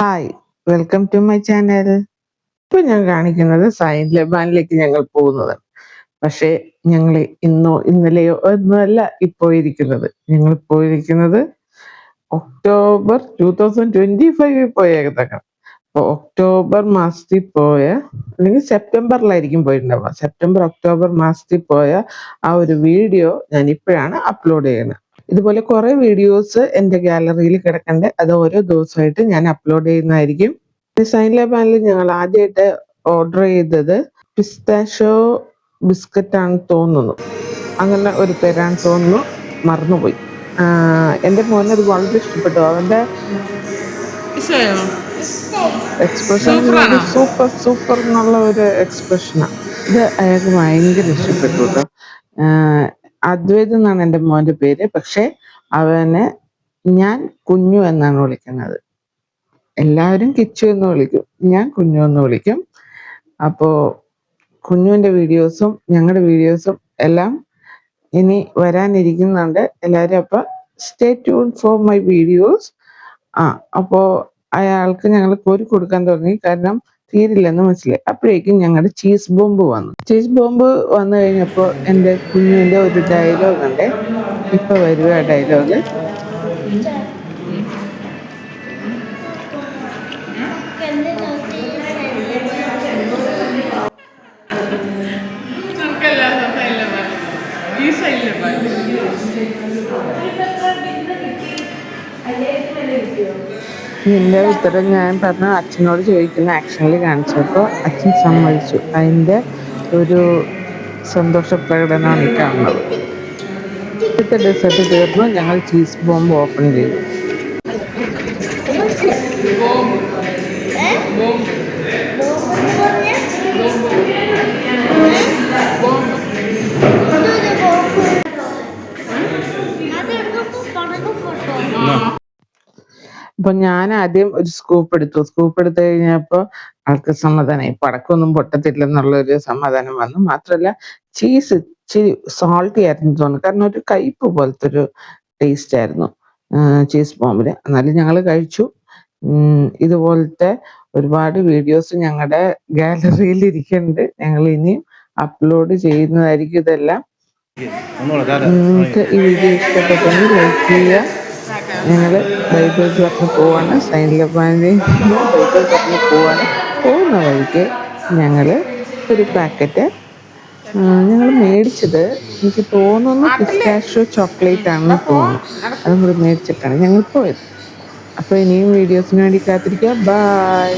Hi, welcome to my channel. ഇപ്പൊ ഞാൻ കാണിക്കുന്നത് സൈൻ ലബാനിലേക്ക് ഞങ്ങൾ പോകുന്നത്. പക്ഷേ ഞങ്ങൾ ഇന്നോ ഇന്നലെയോ ഒന്നുമല്ല പോയിരിക്കുന്നത്. ഞങ്ങൾ പോയിരിക്കുന്നത് ഒക്ടോബർ 2025 പോയേക്കാം. അപ്പോൾ ഒക്ടോബർ മാസത്തിൽ പോയ, അല്ലെങ്കിൽ സെപ്റ്റംബറിലായിരിക്കും പോയിട്ടുണ്ടാവുക. സെപ്റ്റംബർ ഒക്ടോബർ മാസത്തിൽ പോയ ആ ഒരു വീഡിയോ ഞാൻ ഇപ്പോഴാണ് അപ്ലോഡ് ചെയ്യുന്നത്. ഇതുപോലെ കുറെ വീഡിയോസ് എൻ്റെ ഗാലറിയിൽ കിടക്കണ്ട്. അത് ഓരോ ദിവസമായിട്ട് ഞാൻ അപ്ലോഡ് ചെയ്യുന്നതായിരിക്കും. സൈൻ ലബാനിൽ ഞങ്ങൾ ആദ്യമായിട്ട് ഓർഡർ ചെയ്തത് പിസ്താഷോ ബിസ്ക്കറ്റ് ആണെന്ന് തോന്നുന്നു. അങ്ങനെ ഒരു പേരാണ് തോന്നുന്നു, മറന്നുപോയി. എൻ്റെ മോനത് വളരെ ഇഷ്ടപ്പെട്ടു. അവൻ്റെ എക്സ്പ്രഷൻ സൂപ്പർ സൂപ്പർ എന്നുള്ള ഒരു എക്സ്പ്രഷനാണ്. ഇത് അയാൾക്ക് ഭയങ്കര ഇഷ്ടപ്പെട്ടു കേട്ടോ. അദ്വൈത് എന്നാണ് എൻ്റെ മോൻ്റെ പേര്. പക്ഷെ അവനെ ഞാൻ കുഞ്ഞു എന്നാണ് വിളിക്കുന്നത്. എല്ലാവരും കിച്ചു എന്ന് വിളിക്കും, ഞാൻ കുഞ്ഞു എന്ന് വിളിക്കും. അപ്പോൾ കുഞ്ഞുവിൻ്റെ വീഡിയോസും ഞങ്ങളുടെ വീഡിയോസും എല്ലാം ഇനി വരാനിരിക്കുന്നുണ്ട്. എല്ലാവരും അപ്പോൾ stay tune for my videos. അപ്പോൾ അയാൾക്ക് ഞങ്ങൾ കോരി കൊടുക്കാൻ തുടങ്ങി, കാരണം തീരില്ലെന്ന് മനസ്സിലായി. അപ്പോഴേക്കും ഞങ്ങളുടെ ചീസ് ബോംബ് വന്നു. ചീസ് ബോംബ് വന്നു കഴിഞ്ഞപ്പോൾ എൻ്റെ കുഞ്ഞിൻ്റെ ഒരു ഡയലോഗ് ഉണ്ട്. ഇപ്പൊ വരുക ഡയലോഗ്. ഇതിൻ്റെ ഉത്തരം ഞാൻ പറഞ്ഞ അച്ഛനോട് ചോദിക്കുന്ന ആക്ഷനിൽ കാണിച്ചപ്പോൾ അച്ഛൻ സമ്മതിച്ചു. അതിൻ്റെ ഒരു സന്തോഷ പ്രകടനമാണ് ഈ കാണുന്നത്. ഇപ്പോഴത്തെ ഡെസേർട്ട് തീർന്നു. ഞങ്ങൾ ചീസ് ബോംബ് ഓപ്പൺ ചെയ്തു. അപ്പൊ ഞാൻ ആദ്യം ഒരു സ്കൂപ്പ് എടുത്തു. സ്കൂപ്പ് എടുത്തു കഴിഞ്ഞപ്പോൾ ആൾക്ക് സമാധാനമായി. പടക്കമൊന്നും പൊട്ടത്തില്ലെന്നുള്ളൊരു സമാധാനം വന്നു. മാത്രമല്ല ചീസ് ഇച്ചിരി സാൾട്ടി ആയിരുന്നു തോന്നുന്നു, കാരണം ഒരു കയ്പ് പോലത്തെ ഒരു ടേസ്റ്റ് ആയിരുന്നു ചീസ് ബോംബിന്. എന്നാലും ഞങ്ങൾ കഴിച്ചു. ഇതുപോലത്തെ ഒരുപാട് വീഡിയോസ് ഞങ്ങളുടെ ഗാലറിയിൽ ഇരിക്കുന്നുണ്ട്. ഞങ്ങൾ ഇനിയും അപ്ലോഡ് ചെയ്യുന്നതായിരിക്കും ഇതെല്ലാം. നിങ്ങൾക്ക് ഈ വീഡിയോ ഇഷ്ടപ്പെട്ടെങ്കിൽ ലൈക്ക് ചെയ്യുക. ഞങ്ങൾ ബൈബിൾ പറഞ്ഞ് പോവാണ്. സൈൻ ലബാനിൽ ബൈബിൾ പറഞ്ഞ് പോവാണ്. പോകുന്ന വഴിക്ക് ഞങ്ങൾ ഒരു പാക്കറ്റ് ഞങ്ങൾ മേടിച്ചത്, എനിക്ക് തോന്നുന്നു പിസ്താഷ്യോ ചോക്ലേറ്റ് ആണെന്ന് തോന്നുന്നു. അതും കൂടി മേടിച്ചിട്ടാണ് ഞങ്ങൾ പോയത്. അപ്പോൾ ഇനിയും വീഡിയോസിന് വേണ്ടി കാത്തിരിക്കുക. ബൈ.